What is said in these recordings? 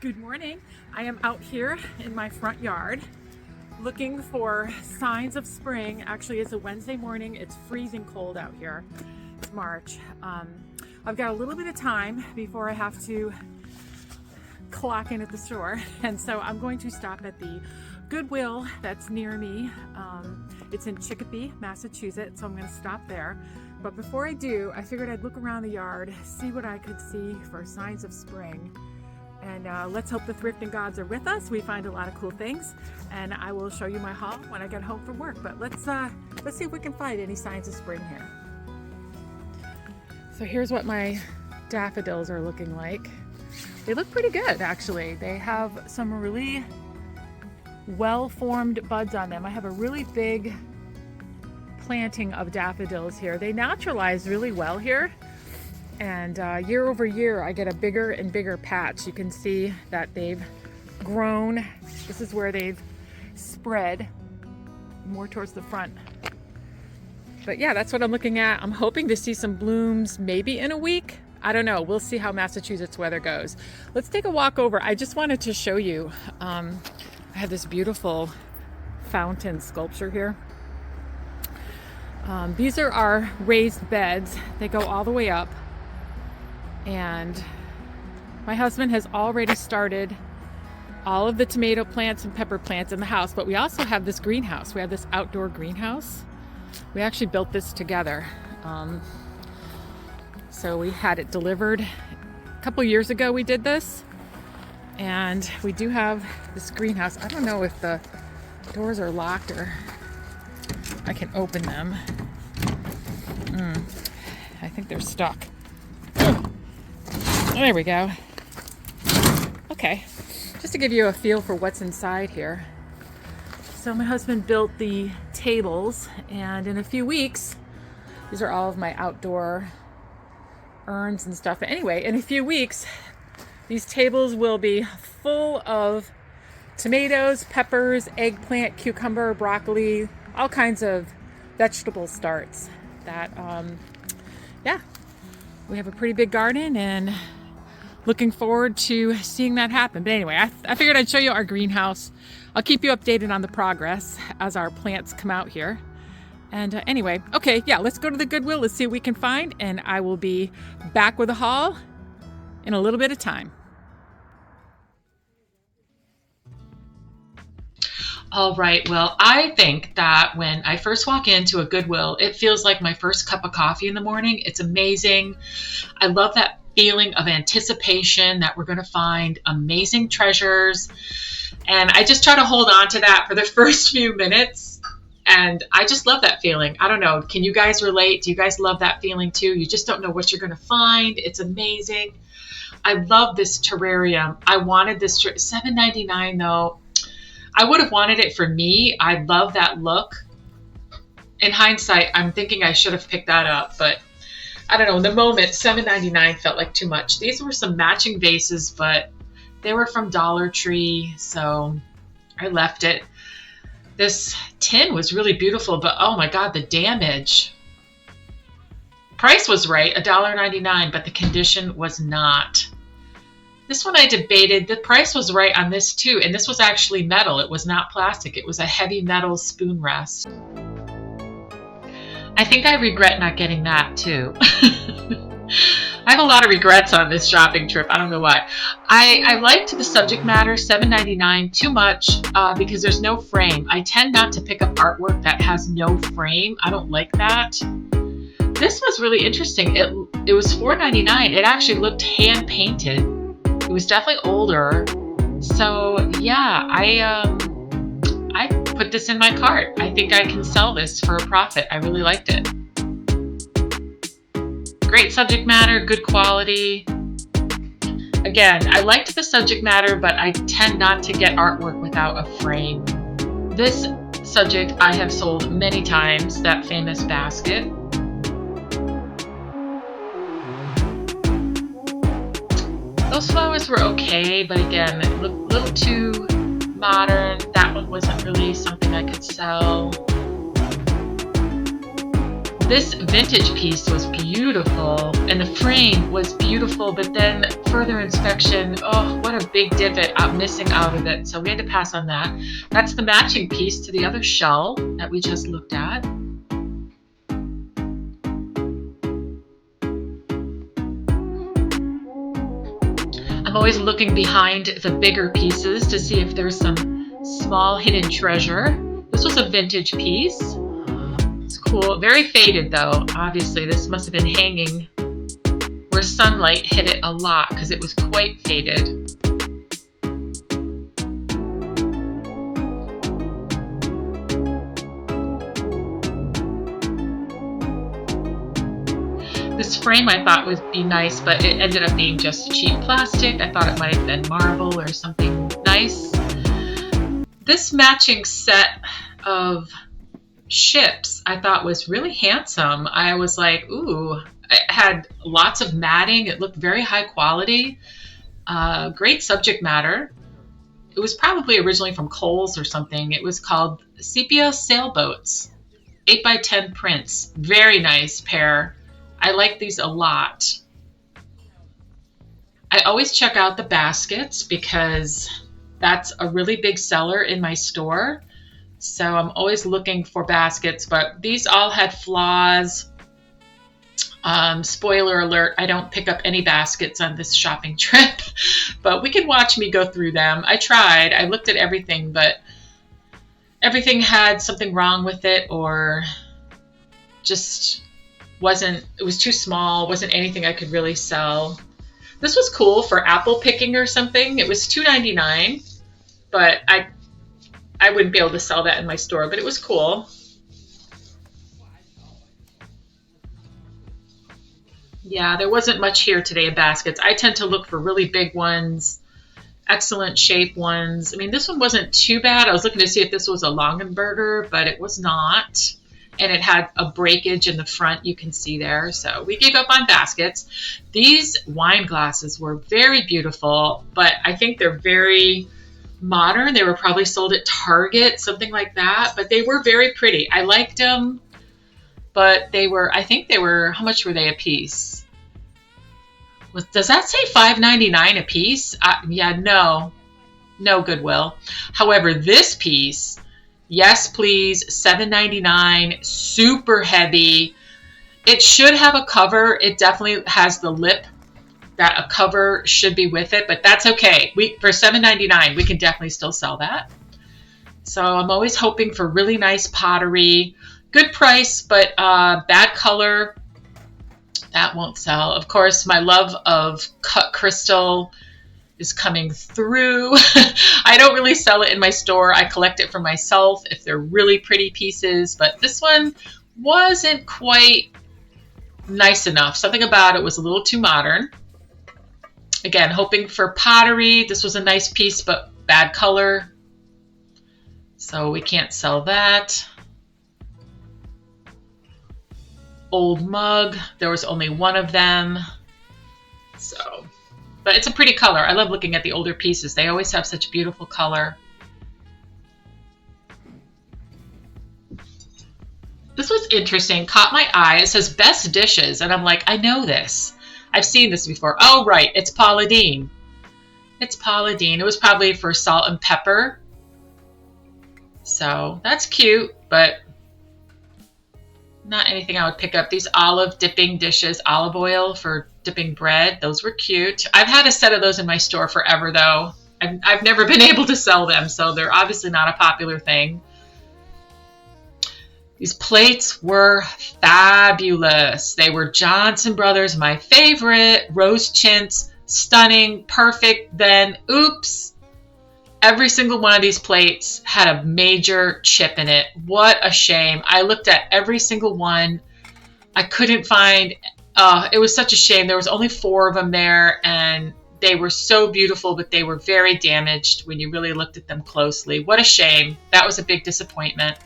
Good morning. I am out here in my front yard looking for signs of spring. Actually, it's a Wednesday morning. It's freezing cold out here. It's March. I've got a little bit of time before I have to clock in at the store. And so I'm going to stop at the Goodwill that's near me. It's in Chicopee, Massachusetts. So I'm going to stop there. But before I do, I figured I'd look around the yard, see what I could see for signs of spring. And let's hope the thrifting gods are with us. We find a lot of cool things, and I will show you my haul when I get home from work. But let's see if we can find any signs of spring here. So here's what my daffodils are looking like. They look pretty good, actually. They have some really well-formed buds on them. I have a really big planting of daffodils here. They naturalize really well here. And year over year, I get a bigger and bigger patch. You can see that they've grown. This is where they've spread more towards the front. But yeah, that's what I'm looking at. I'm hoping to see some blooms maybe in a week. I don't know. We'll see how Massachusetts weather goes. Let's take a walk over. I just wanted to show you. I have this beautiful fountain sculpture here. These are our raised beds. They go all the way up. And my husband has already started all of the tomato plants and pepper plants in the house, but we also have this greenhouse. We have this outdoor greenhouse. We actually built this together. So we had it delivered a couple years ago. We did this, and we do have this greenhouse. I don't know if the doors are locked or I can open them. I think they're stuck. There we go. Okay, just to give you a feel for what's inside here. So my husband built the tables, and in a few weeks, these are all of my outdoor urns and stuff. But anyway, in a few weeks, these tables will be full of tomatoes, peppers, eggplant, cucumber, broccoli, all kinds of vegetable starts that, yeah, we have a pretty big garden and looking forward to seeing that happen. But anyway, I figured I'd show you our greenhouse. I'll keep you updated on the progress as our plants come out here. And anyway, okay, yeah, let's go to the Goodwill. Let's see what we can find. And I will be back with a haul in a little bit of time. All right, well, I think that when I first walk into a Goodwill, it feels like my first cup of coffee in the morning. It's amazing. I love that feeling of anticipation that we're going to find amazing treasures. And I just try to hold on to that for the first few minutes. And I just love that feeling. I don't know. Can you guys relate? Do you guys love that feeling too? You just don't know what you're going to find. It's amazing. I love this terrarium. I wanted this $7.99 though. I would have wanted it for me. I love that look. In hindsight, I'm thinking I should have picked that up, but I don't know. In the moment, $7.99 felt like too much. These were some matching vases, but they were from Dollar Tree, so I left it. This tin was really beautiful, but oh my God, the damage. Price was right, $1.99, but the condition was not. This one I debated. The price was right on this too, and this was actually metal. It was not plastic. It was a heavy metal spoon rest. I think I regret not getting that too. I have a lot of regrets on this shopping trip. I don't know why. I liked the subject matter, $7.99, too much because there's no frame. I tend not to pick up artwork that has no frame. I don't like that. This was really interesting. It was $4.99. It actually looked hand painted. It was definitely older. So yeah, I put this in my cart. I think I can sell this for a profit. I really liked it. Great subject matter, good quality. Again, I liked the subject matter, but I tend not to get artwork without a frame. This subject I have sold many times, that famous basket. Those flowers were okay, but again, it looked a little too modern. That one wasn't really something I could sell. This vintage piece was beautiful and the frame was beautiful, but then further inspection, oh, what a big divot I'm missing out of it. So we had to pass on that. That's the matching piece to the other shell that we just looked at. I'm always looking behind the bigger pieces to see if there's some small hidden treasure. This was a vintage piece. It's cool. Very faded though. Obviously, this must have been hanging where sunlight hit it a lot because it was quite faded. This frame I thought would be nice, but it ended up being just cheap plastic. I thought it might have been marble or something nice. This matching set of ships I thought was really handsome. I was like, ooh, it had lots of matting. It looked very high quality. Great subject matter. It was probably originally from Kohl's or something. It was called Sepia Sailboats, 8x10 prints. Very nice pair. I like these a lot. I always check out the baskets because that's a really big seller in my store. So I'm always looking for baskets, but these all had flaws. Spoiler alert, I don't pick up any baskets on this shopping trip, but we can watch me go through them. I tried, I looked at everything, but everything had something wrong with it or just it was too small, wasn't anything I could really sell. This was cool for apple picking or something. It was $2.99, but I wouldn't be able to sell that in my store, but it was cool. Yeah, there wasn't much here today of baskets. I tend to look for really big ones, excellent shape ones. I mean, this one wasn't too bad. I was looking to see if this was a Longenberger, but it was not. And it had a breakage in the front, you can see there. So we gave up on baskets. These wine glasses were very beautiful, but I think they're very modern. They were probably sold at Target, something like that, but they were very pretty. I liked them, but I think they were, how much were they a piece? Does that say $5.99 a piece? Yeah, no Goodwill. However, this piece, yes, please, $7.99, super heavy. It should have a cover. It definitely has the lip that a cover should be with it, but that's okay. For $7.99, we can definitely still sell that. So I'm always hoping for really nice pottery, good price, but bad color, that won't sell. Of course, my love of cut crystal is coming through. I don't really sell it in my store. I collect it for myself if they're really pretty pieces, but this one wasn't quite nice enough. Something about it was a little too modern. Again, hoping for pottery. This was a nice piece, but bad color. So we can't sell that. Old mug. There was only one of them. So, but it's a pretty color. I love looking at the older pieces. They always have such beautiful color. This was interesting. Caught my eye. It says best dishes. And I'm like, I know this. I've seen this before. Oh, right. It's Paula Deen. It's Paula Deen. It was probably for salt and pepper. So that's cute, but not anything I would pick up. These olive dipping dishes, olive oil for dipping bread. Those were cute. I've had a set of those in my store forever, though. I've never been able to sell them, so they're obviously not a popular thing. These plates were fabulous. They were Johnson Brothers, my favorite. Rose chintz, stunning, perfect. Then, oops, every single one of these plates had a major chip in it. What a shame. I looked at every single one. I couldn't find, it was such a shame. There was only 4 of them there, and they were so beautiful, but they were very damaged when you really looked at them closely. What a shame. That was a big disappointment.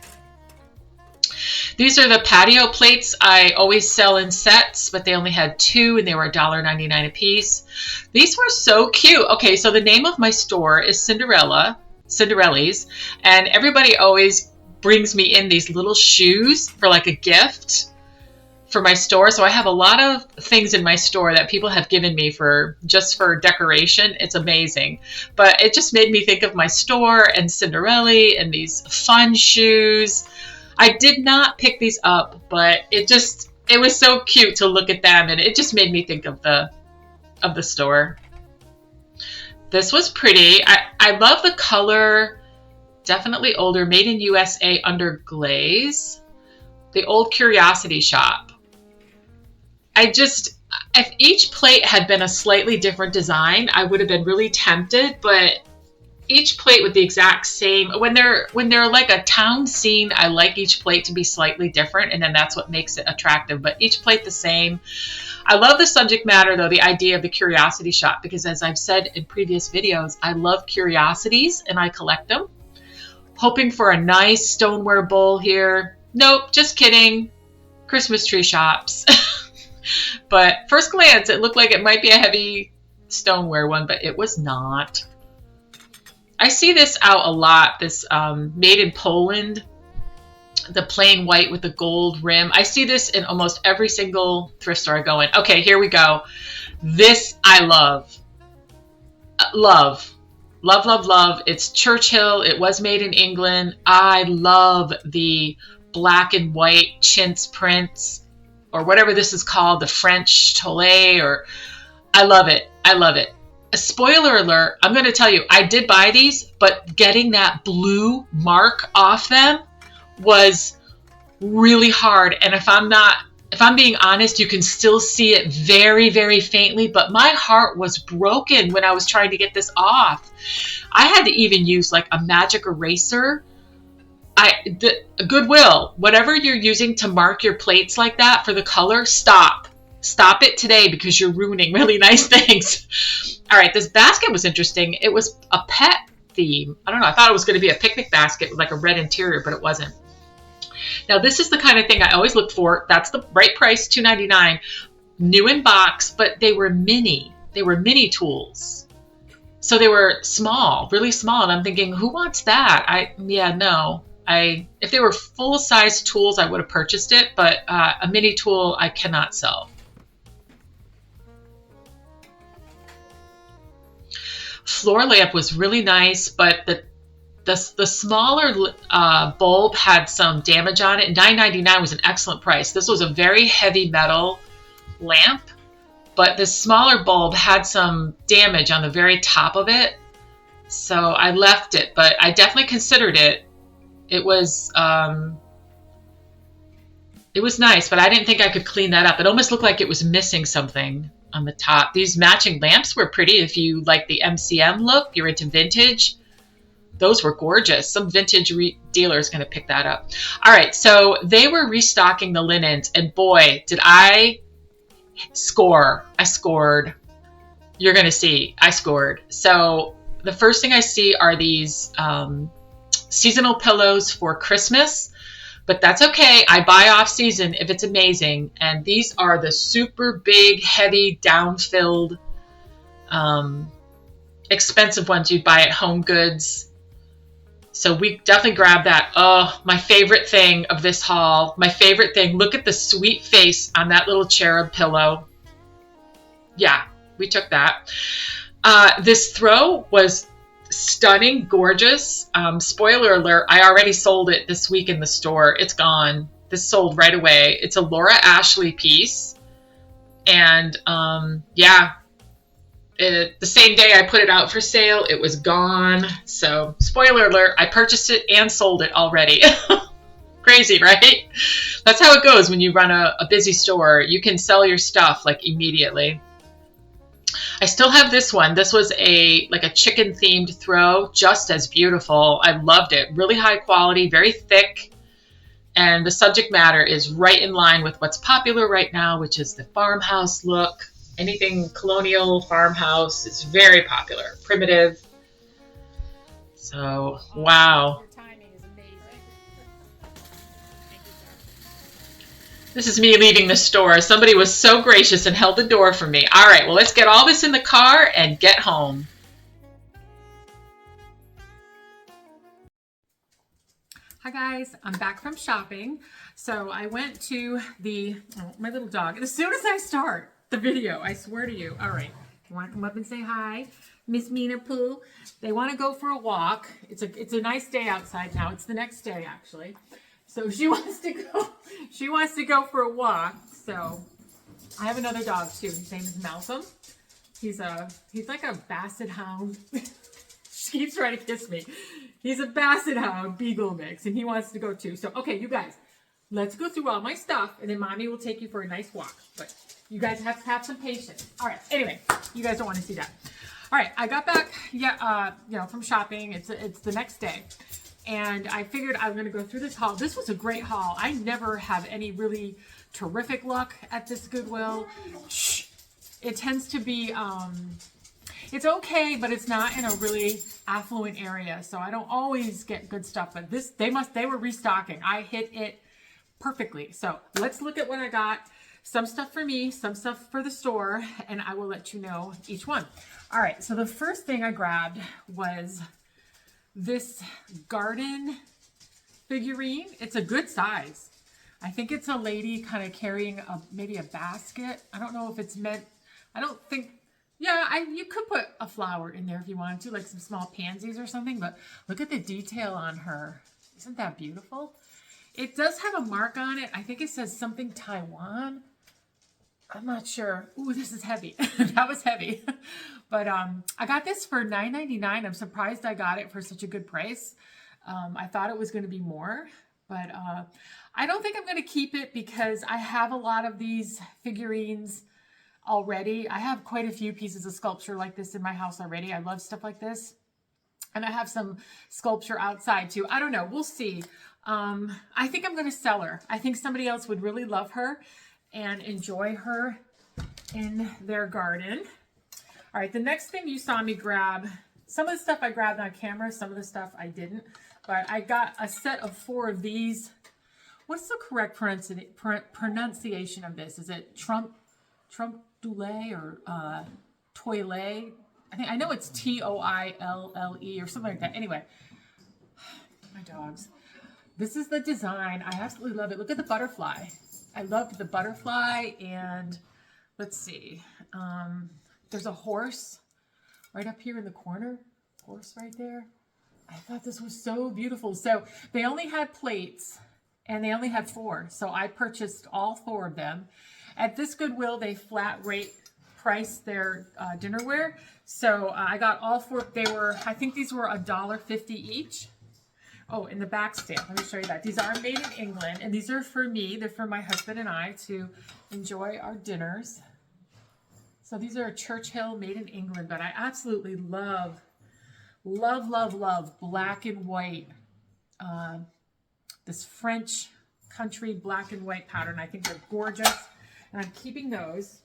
These are the patio plates I always sell in sets, but they only had 2 and they were $1.99 a piece. These were so cute. Okay, so the name of my store is Cinderella's, and everybody always brings me in these little shoes for like a gift. for my store. So I have a lot of things in my store that people have given me for just for decoration. It's amazing. But it just made me think of my store and Cinderella and these fun shoes. I did not pick these up, but it was so cute to look at them, and it just made me think of the store. This was pretty. I love the color. Definitely older, made in USA under glaze. The old Curiosity Shop. If each plate had been a slightly different design, I would have been really tempted, but each plate with the exact same, when they're like a town scene, I like each plate to be slightly different, and then that's what makes it attractive, but each plate the same. I love the subject matter, though, the idea of the Curiosity Shop, because as I've said in previous videos, I love curiosities and I collect them. Hoping for a nice stoneware bowl here. Nope, just kidding. Christmas tree shops. But first glance, it looked like it might be a heavy stoneware one, but it was not. I see this out a lot, this made in Poland, the plain white with the gold rim. I see this in almost every single thrift store I go in. Okay, here we go. This I love. Love. Love, love, love. It's Churchill. It was made in England. I love the black and white chintz prints, or whatever this is called, the French toile, or I love it. I love it. A spoiler alert, I'm going to tell you, I did buy these, but getting that blue mark off them was really hard. And if I'm being honest, you can still see it very, very faintly, but my heart was broken when I was trying to get this off. I had to even use like a magic eraser. Goodwill, whatever you're using to mark your plates like that for the color, stop it today, because you're ruining really nice things. All right, this basket was interesting. It was a pet theme. I don't know, I thought it was going to be a picnic basket with like a red interior, but it wasn't. Now this is the kind of thing I always look for. That's the right price, $2.99, new in box, but they were mini tools. So they were small, really small, and I'm thinking, who wants that? No. If they were full-size tools, I would have purchased it, but a mini tool I cannot sell. Floor lamp was really nice, but the smaller bulb had some damage on it. $9.99 was an excellent price. This was a very heavy metal lamp, but the smaller bulb had some damage on the very top of it, so I left it, but I definitely considered it. It was nice, but I didn't think I could clean that up. It almost looked like it was missing something on the top. These matching lamps were pretty. If you like the MCM look, you're into vintage, those were gorgeous. Some vintage dealer is going to pick that up. All right, so they were restocking the linens, and boy, did I score. I scored. You're going to see, I scored. So the first thing I see are these seasonal pillows for Christmas, but that's okay. I buy off season if it's amazing. And these are the super big, heavy, down-filled, expensive ones you'd buy at Home Goods. So we definitely grabbed that. Oh, my favorite thing of this haul. My favorite thing. Look at the sweet face on that little cherub pillow. Yeah, we took that. This throw was stunning, gorgeous. Spoiler alert, I already sold it this week in the store. It's gone. This sold right away. It's a Laura Ashley piece. And yeah, the same day I put it out for sale, it was gone. So spoiler alert, I purchased it and sold it already. Crazy, right? That's how it goes when you run a busy store. You can sell your stuff like immediately. I still have this one. This was like a chicken themed throw, just as beautiful. I loved it. Really high quality, very thick. And the subject matter is right in line with what's popular right now, which is the farmhouse look. Anything colonial farmhouse is very popular. Primitive. So, wow. This is me leaving the store. Somebody was so gracious and held the door for me. All right, well, let's get all this in the car and get home. Hi guys, I'm back from shopping. So I went to my little dog. And as soon as I start the video, I swear to you, all right, you want to come up and say hi? Miss Mina Pooh. They want to go for a walk. It's a nice day outside now. It's the next day actually. So she wants to go for a walk. So I have another dog too. His name is Malcolm. He's like a basset hound. She keeps trying to kiss me. He's a basset hound beagle mix, and he wants to go too. So, okay, you guys, let's go through all my stuff, and then Mommy will take you for a nice walk. But you guys have to have some patience. All right. Anyway, you guys don't want to see that. All right. I got back, from shopping. It's the next day, and I figured I was going to go through this haul. This was a great haul. I never have any really terrific luck at this Goodwill. Shh. It tends to be, it's okay, but it's not in a really affluent area. So I don't always get good stuff, but they were restocking. I hit it perfectly. So let's look at what I got. Some stuff for me, some stuff for the store, and I will let you know each one. All right. So the first thing I grabbed was this garden figurine. It's a good size. I think it's a lady kind of carrying maybe a basket. I don't know if it's meant, I don't think, you could put a flower in there if you wanted to, like some small pansies or something, but look at the detail on her. Isn't that beautiful? It does have a mark on it. I think it says something Taiwan. I'm not sure. Ooh, this is heavy. That was heavy. But I got this for $9.99. I'm surprised I got it for such a good price. I thought it was going to be more, but I don't think I'm going to keep it because I have a lot of these figurines already. I have quite a few pieces of sculpture like this in my house already. I love stuff like this. And I have some sculpture outside too. I don't know. We'll see. I think I'm going to sell her. I think somebody else would really love her and enjoy her in their garden. All right. The next thing you saw me grab, some of the stuff I grabbed on camera, some of the stuff I didn't, but I got a set of 4 of these. What's the correct pronunciation of this? Is it Trump Dule or Toile? I know it's Toille or something like that. Anyway, my dogs. This is the design. I absolutely love it. Look at the butterfly. I loved the butterfly, and let's see. There's a horse right up here in the corner. Horse right there. I thought this was so beautiful. So they only had plates, and they only had 4. So I purchased all 4 of them. At this Goodwill, they flat rate price their dinnerware. So I got all 4. I think these were $1.50 each. Oh, in the back stamp, let me show you that. These are made in England, and these are for me. They're for my husband and I to enjoy our dinners. So these are Churchill made in England, but I absolutely love black and white. This French country black and white pattern. I think they're gorgeous, and I'm keeping those.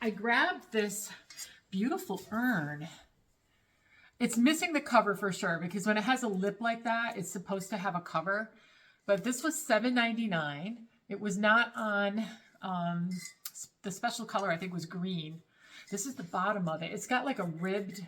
I grabbed this beautiful urn. It's missing the cover for sure, because when it has a lip like that, it's supposed to have a cover. But this was $7.99. It was not on the special color, I think was green. This is the bottom of it. It's got like a ribbed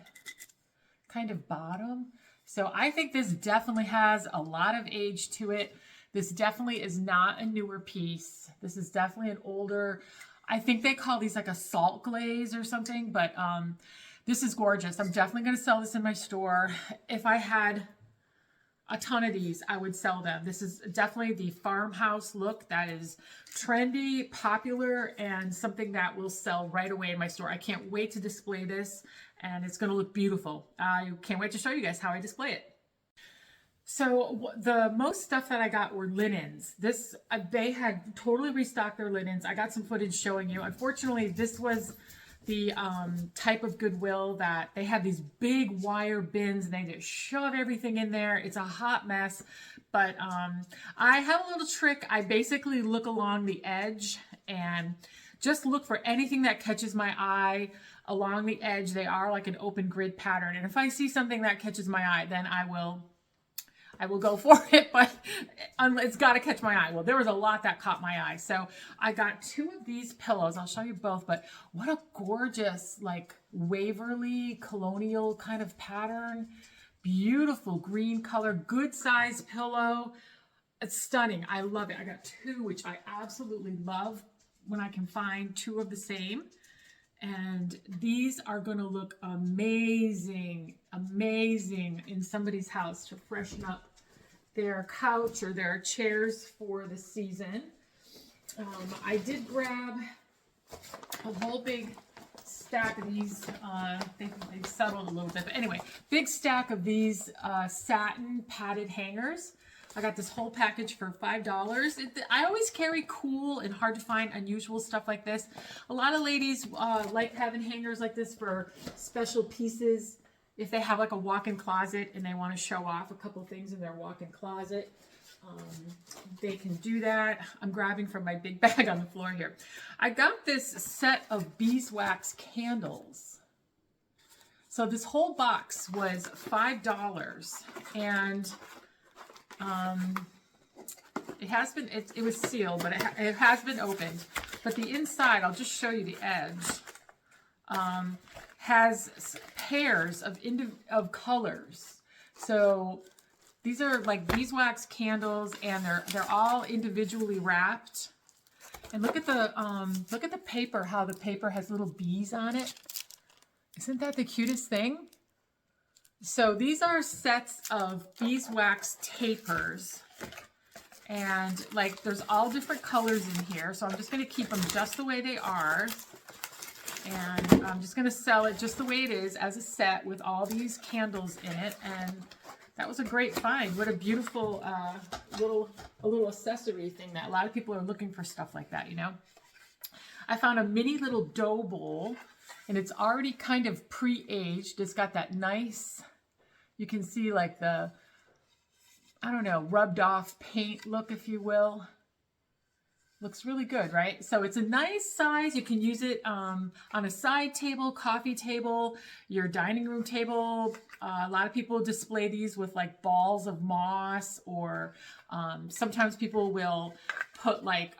kind of bottom. So I think this definitely has a lot of age to it. This definitely is not a newer piece. This is definitely an older, I think they call these like a salt glaze or something, but this is gorgeous. I'm definitely going to sell this in my store. If I had a ton of these, I would sell them. This is definitely the farmhouse look that is trendy, popular, and something that will sell right away in my store. I can't wait to display this, and it's going to look beautiful. I can't wait to show you guys how I display it. So the most stuff that I got were linens. They had totally restocked their linens. I got some footage showing you. Unfortunately, this was the type of Goodwill that they have these big wire bins and they just shove everything in there. It's a hot mess, but I have a little trick. I basically look along the edge and just look for anything that catches my eye along the edge. They are like an open grid pattern, and if I see something that catches my eye, then I will go for it, but it's got to catch my eye. Well, there was a lot that caught my eye. So I got 2 of these pillows. I'll show you both, but what a gorgeous, like Waverly colonial kind of pattern. Beautiful green color, good size pillow. It's stunning. I love it. I got two, which I absolutely love when I can find two of the same. And these are going to look amazing, amazing in somebody's house to freshen up their couch or their chairs for the season. I did grab a whole big stack of these. I think they've settled a little bit, but anyway, big stack of these satin padded hangers. I got this whole package for $5. I always carry cool and hard to find unusual stuff like this. A lot of ladies like having hangers like this for special pieces. If they have like a walk-in closet and they want to show off a couple things in their walk-in closet, they can do that. I'm grabbing from my big bag on the floor here. I got this set of beeswax candles. So this whole box was $5, and it was sealed, but it has been opened. But the inside, I'll just show you the edge, has pairs of colors. So these are like beeswax candles, and they're all individually wrapped. And look at the paper, how the paper has little bees on it. Isn't that the cutest thing? So these are sets of beeswax tapers, and like there's all different colors in here. So I'm just going to keep them just the way they are, and I'm just going to sell it just the way it is as a set with all these candles in it. And that was a great find. What a beautiful little accessory thing that a lot of people are looking for stuff like that, you know. I found a mini little dough bowl, and it's already kind of pre-aged. It's got that nice, you can see like the, I don't know, rubbed off paint look, if you will. Looks really good, right? So it's a nice size. You can use it on a side table, coffee table, your dining room table. A lot of people display these with like balls of moss, or sometimes people will put like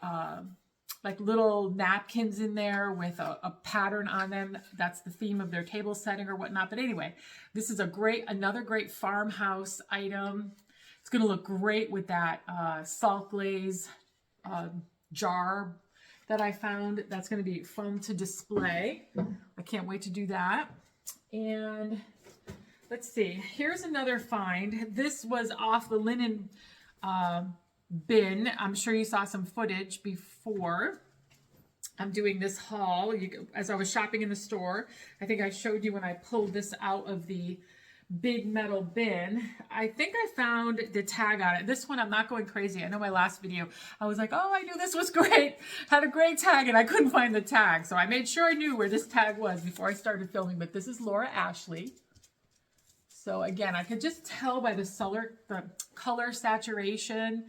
little napkins in there with a pattern on them. That's the theme of their table setting or whatnot. But anyway, this is another great farmhouse item. It's going to look great with that salt glaze jar that I found. That's going to be fun to display. I can't wait to do that. And let's see, here's another find. This was off the linen bin. I'm sure you saw some footage before. I'm doing this haul. As I was shopping in the store, I think I showed you when I pulled this out of the big metal bin. I think I found the tag on it. This one, I'm not going crazy. I know my last video, I was like, oh, I knew this was great. Had a great tag, and I couldn't find the tag. So I made sure I knew where this tag was before I started filming. But this is Laura Ashley. So again, I could just tell by the color saturation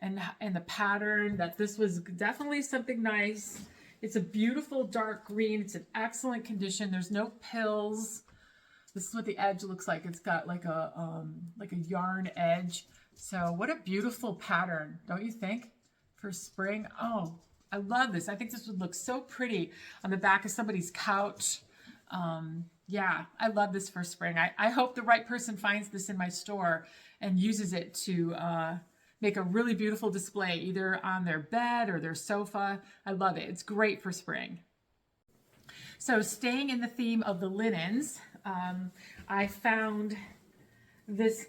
and the pattern that this was definitely something nice. It's a beautiful dark green. It's in excellent condition. There's no pills. This is what the edge looks like. It's got like a yarn edge. So what a beautiful pattern, don't you think, for spring? Oh, I love this. I think this would look so pretty on the back of somebody's couch. Yeah, I love this for spring. I hope the right person finds this in my store and uses it to make a really beautiful display, either on their bed or their sofa. I love it. It's great for spring. So staying in the theme of the linens, I found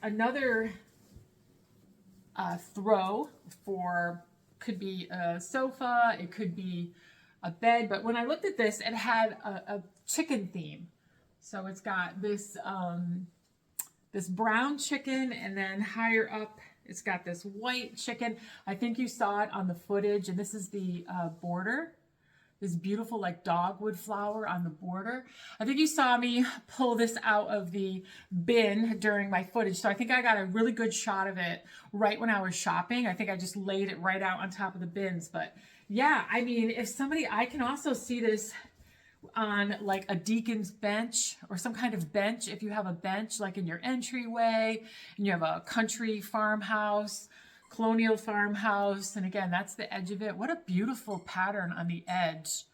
another throw for, could be a sofa, it could be a bed, but when I looked at this, it had a chicken theme. So it's got this this brown chicken, and then higher up it's got this white chicken. I think you saw it on the footage, and this is the border. This beautiful like dogwood flower on the border. I think you saw me pull this out of the bin during my footage. So I think I got a really good shot of it right when I was shopping. I think I just laid it right out on top of the bins. But yeah, I mean, I can also see this on like a deacon's bench or some kind of bench. If you have a bench like in your entryway and you have a country farmhouse, colonial farmhouse, and again, that's the edge of it. What a beautiful pattern on the edge.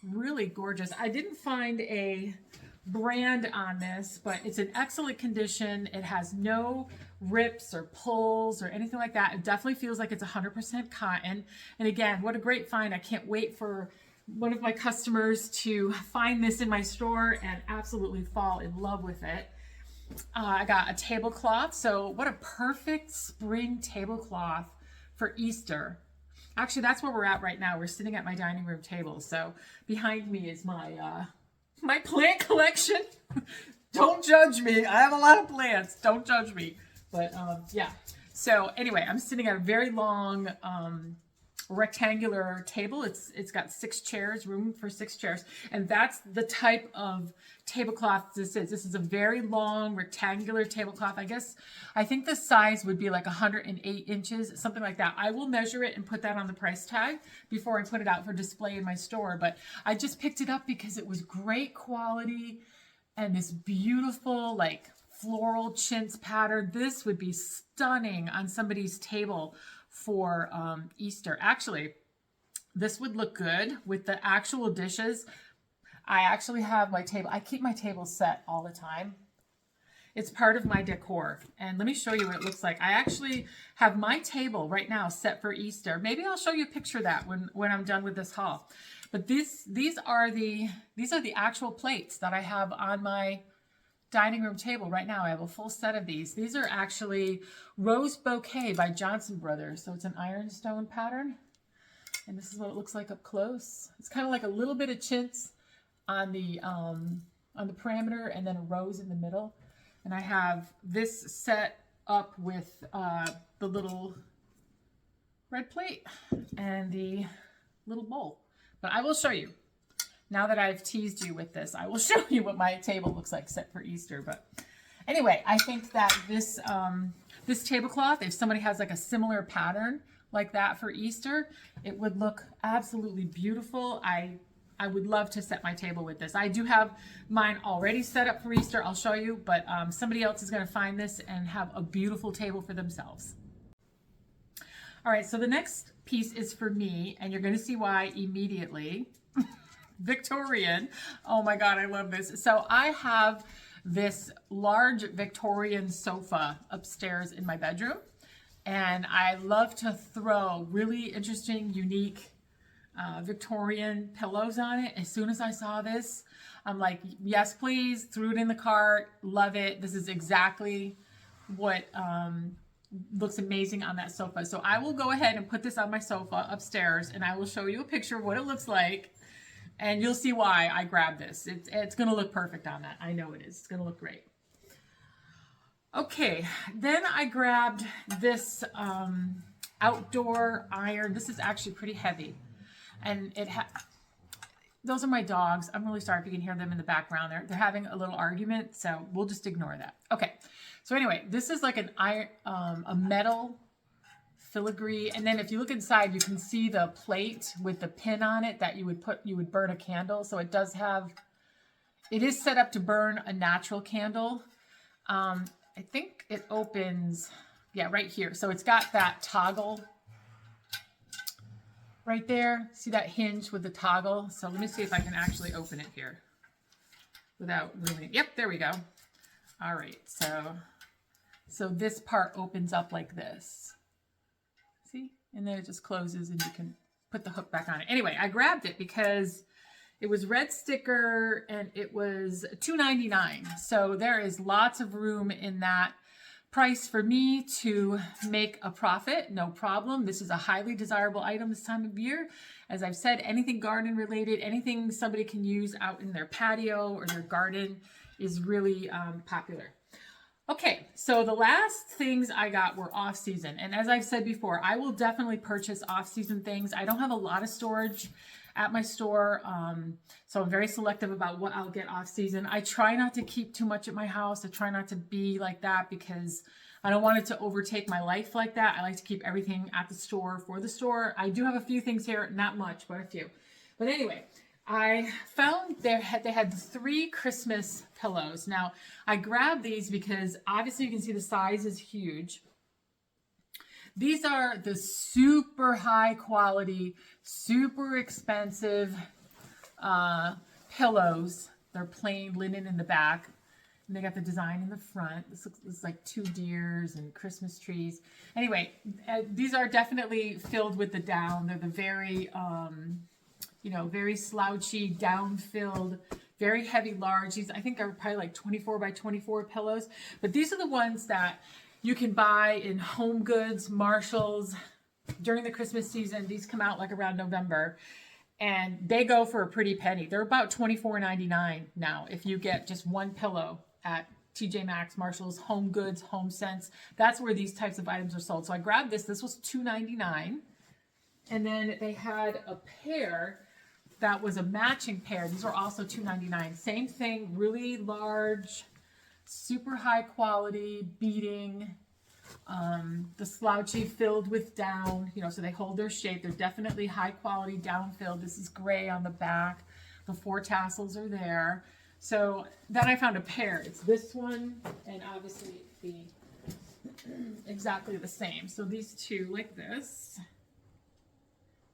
Really gorgeous. I didn't find a brand on this, but it's in excellent condition. It has no rips or pulls or anything like that. It definitely feels like it's 100% cotton. And again, what a great find. I can't wait for one of my customers to find this in my store and absolutely fall in love with it. I got a tablecloth. So what a perfect spring tablecloth for Easter. Actually, that's where we're at right now. We're sitting at my dining room table. So behind me is my my plant collection. Don't judge me. I have a lot of plants. Don't judge me. But yeah. So anyway, I'm sitting at a very long rectangular table. It's got 6 chairs, room for 6 chairs. And that's the type of tablecloth this is. This is a very long rectangular tablecloth. I think the size would be like 108 inches, something like that. I will measure it and put that on the price tag before I put it out for display in my store. But I just picked it up because it was great quality and this beautiful like floral chintz pattern. This would be stunning on somebody's table for Easter. Actually, this would look good with the actual dishes. I actually have my table. I keep my table set all the time. It's part of my decor. And let me show you what it looks like. I actually have my table right now set for Easter. Maybe I'll show you a picture of that when I'm done with this haul. But these are the actual plates that I have on my dining room table right now. I have a full set of these. These are actually Rose Bouquet by Johnson Brothers. So it's an ironstone pattern. And this is what it looks like up close. It's kind of like a little bit of chintz on the perimeter and then a rose in the middle. And I have this set up with the little red plate and the little bowl. But I will show you. Now that I've teased you with this, I will show you what my table looks like set for Easter. But anyway, I think that this this tablecloth, if somebody has like a similar pattern like that for Easter, it would look absolutely beautiful. I would love to set my table with this. I do have mine already set up for Easter. I'll show you, but somebody else is going to find this and have a beautiful table for themselves. All right, so the next piece is for me, and you're going to see why immediately. Victorian. Oh my God, I love this. So I have this large Victorian sofa upstairs in my bedroom, and I love to throw really interesting, unique Victorian pillows on it. As soon as I saw this, I'm like, yes, please, threw it in the cart. Love it. This is exactly what looks amazing on that sofa. So I will go ahead and put this on my sofa upstairs, and I will show you a picture of what it looks like. And you'll see why I grabbed this. It's going to look perfect on that. I know it is. It's going to look great. Okay, then I grabbed this outdoor iron. This is actually pretty heavy. And those are my dogs. I'm really sorry if you can hear them in the background. They're having a little argument, so we'll just ignore that. Okay, so anyway, this is like an iron, a metal filigree, and then if you look inside, you can see the plate with the pin on it that you would burn a candle. So it is set up to burn a natural candle. I think it opens, yeah, right here. So it's got that toggle right there. See that hinge with the toggle? So let me see if I can actually open it here without ruining. Yep, there we go. All right, so this part opens up like this. See? And then it just closes and you can put the hook back on it. Anyway, I grabbed it because it was red sticker and it was $2.99. So there is lots of room in that price for me to make a profit. No problem. This is a highly desirable item this time of year. As I've said, anything garden related, anything somebody can use out in their patio or their garden is really popular. Okay, so the last things I got were off-season. And as I've said before, I will definitely purchase off-season things. I don't have a lot of storage at my store, so I'm very selective about what I'll get off-season. I try not to keep too much at my house. I try not to be like that because I don't want it to overtake my life like that. I like to keep everything at the store for the store. I do have a few things here, not much, but a few. But anyway, I found they had 3 Christmas pillows. Now, I grabbed these because obviously you can see the size is huge. These are the super high quality, super expensive pillows They're plain linen in the back. And they got the design in the front. This looks like 2 deers and Christmas trees. Anyway, these are definitely filled with the down. They're the very, very slouchy, down-filled, very heavy, large. These I think are probably like 24 by 24 pillows. But these are the ones that you can buy in Home Goods, Marshalls during the Christmas season. These come out like around November. And they go for a pretty penny. They're about $24.99 now if you get just one pillow at TJ Maxx, Marshalls, Home Goods, Home Sense. That's where these types of items are sold. So I grabbed this. This was $2.99. And then they had a pair that was a matching pair. These were also $2.99. Same thing, really large, super high quality, beading. The slouchy filled with down, so they hold their shape. They're definitely high quality down filled. This is gray on the back. The 4 tassels are there. So then I found a pair. It's this one and obviously the exactly the same. So these two like this.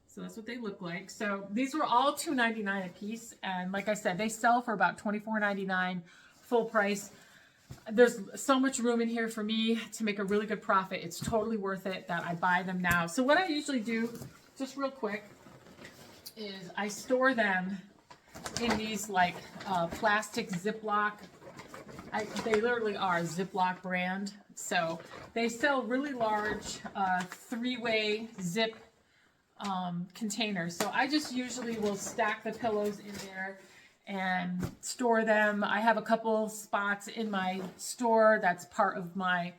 So that's what they look like. So these were all $2.99 a piece. And like I said, they sell for about $24.99 full price. There's so much room in here for me to make a really good profit. It's totally worth it that I buy them now. So what I usually do, just real quick, is I store them in these like plastic Ziploc. They literally are Ziploc brand. So they sell really large 3-way zip containers. So I just usually will stack the pillows in there and store them. I have a couple spots in my store that's part of my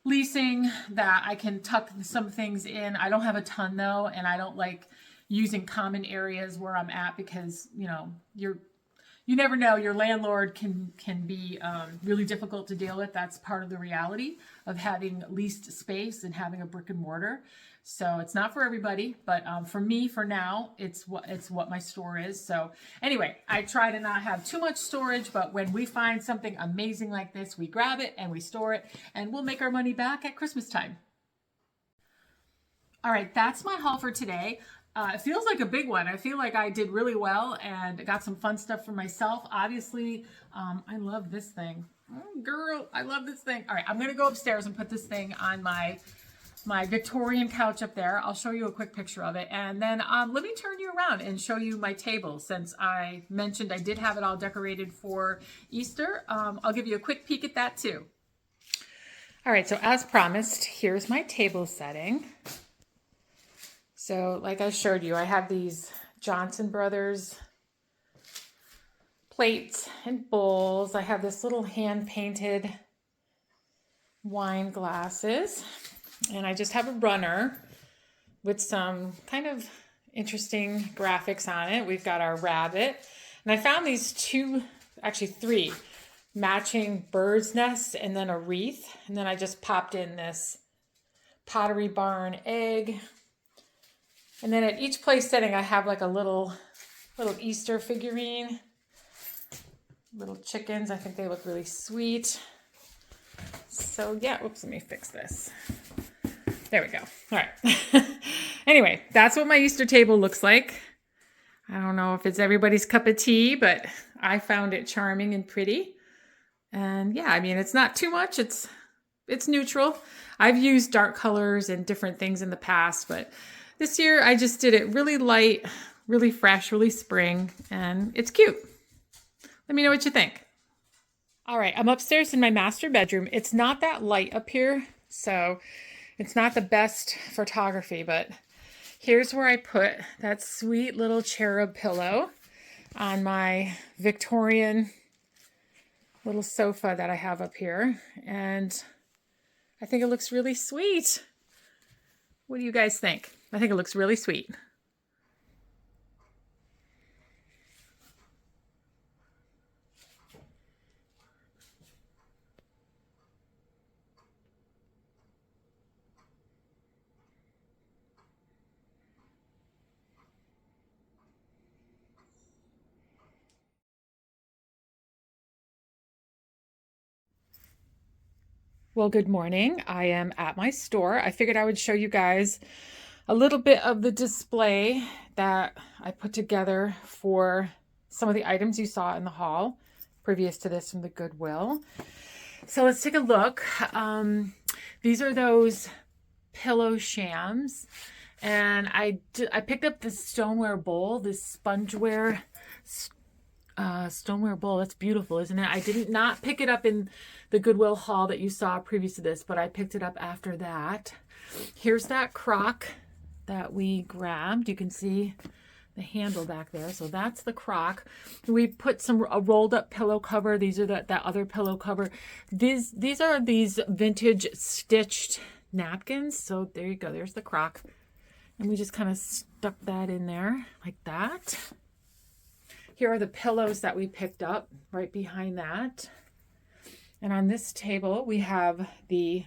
leasing that I can tuck some things in. I don't have a ton though, and I don't like using common areas where I'm at because you never know. Your landlord can be really difficult to deal with. That's part of the reality of having leased space and having a brick and mortar. So it's not for everybody, but for me, for now, it's what my store is. So anyway, I try to not have too much storage, but when we find something amazing like this, we grab it and we store it, and we'll make our money back at Christmas time. All right, that's my haul for today. It feels like a big one. I feel like I did really well and got some fun stuff for myself. Obviously, I love this thing. Oh, girl, I love this thing. All right, I'm going to go upstairs and put this thing on my Victorian couch up there. I'll show you a quick picture of it. And then let me turn you around and show you my table. Since I mentioned I did have it all decorated for Easter, I'll give you a quick peek at that too. All right, so as promised, here's my table setting. So like I showed you, I have these Johnson Brothers plates and bowls. I have this little hand-painted wine glasses. And I just have a runner with some kind of interesting graphics on it. We've got our rabbit. And I found these 3 matching bird's nests and then a wreath. And then I just popped in this Pottery Barn egg. And then at each place setting, I have like a little Easter figurine. Little chickens. I think they look really sweet. So yeah, oops, let me fix this. There we go. All right. Anyway, that's what my Easter table looks like. I don't know if it's everybody's cup of tea, but I found it charming and pretty. And yeah, I mean, it's not too much. It's neutral. I've used dark colors and different things in the past, but this year I just did it really light, really fresh, really spring, and it's cute. Let me know what you think. All right, I'm upstairs in my master bedroom. It's not that light up here, so it's not the best photography, but here's where I put that sweet little cherub pillow on my Victorian little sofa that I have up here. And I think it looks really sweet. What do you guys think? I think it looks really sweet. Well, good morning. I am at my store. I figured I would show you guys a little bit of the display that I put together for some of the items you saw in the haul previous to this from the Goodwill. So let's take a look. These are those pillow shams. And I picked up this stoneware bowl, this spongeware stoneware bowl. That's beautiful, isn't it? I did not pick it up in the Goodwill haul that you saw previous to this, but I picked it up after that. Here's that crock that we grabbed. You can see the handle back there. So that's the crock. We put a rolled up pillow cover. These are that other pillow cover. These are these vintage stitched napkins. So there you go. There's the crock. And we just kind of stuck that in there like that. Here are the pillows that we picked up right behind that. And on this table, we have the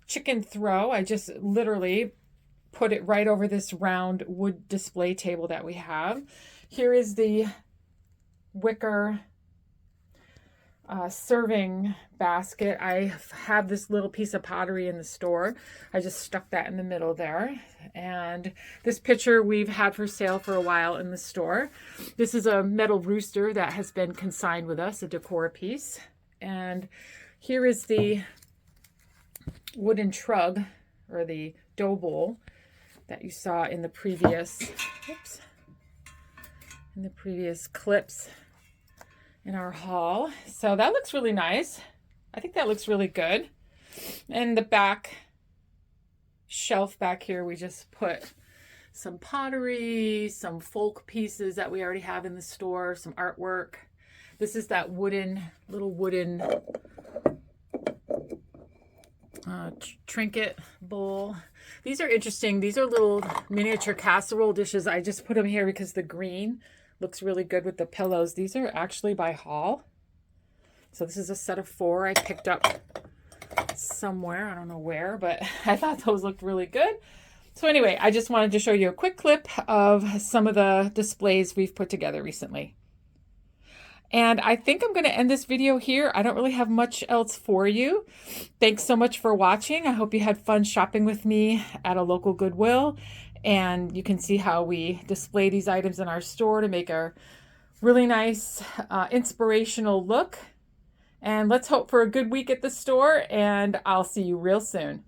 chicken throw. I just literally put it right over this round wood display table that we have. Here is the wicker serving basket. I have this little piece of pottery in the store. I just stuck that in the middle there. And this pitcher we've had for sale for a while in the store. This is a metal rooster that has been consigned with us, a decor piece. And here is the wooden trug, or the dough bowl that you saw in the previous, clips in our haul. So that looks really nice. I think that looks really good. And the back shelf back here, we just put some pottery, some folk pieces that we already have in the store, some artwork. This is that little wooden trinket bowl. These are interesting. These are little miniature casserole dishes. I just put them here because the green looks really good with the pillows. These are actually by Hall. So this is a set of 4 I picked up somewhere. I don't know where, but I thought those looked really good. So anyway, I just wanted to show you a quick clip of some of the displays we've put together recently. And I think I'm going to end this video here. I don't really have much else for you. Thanks so much for watching. I hope you had fun shopping with me at a local Goodwill. And you can see how we display these items in our store to make a really nice, inspirational look. And let's hope for a good week at the store, and I'll see you real soon.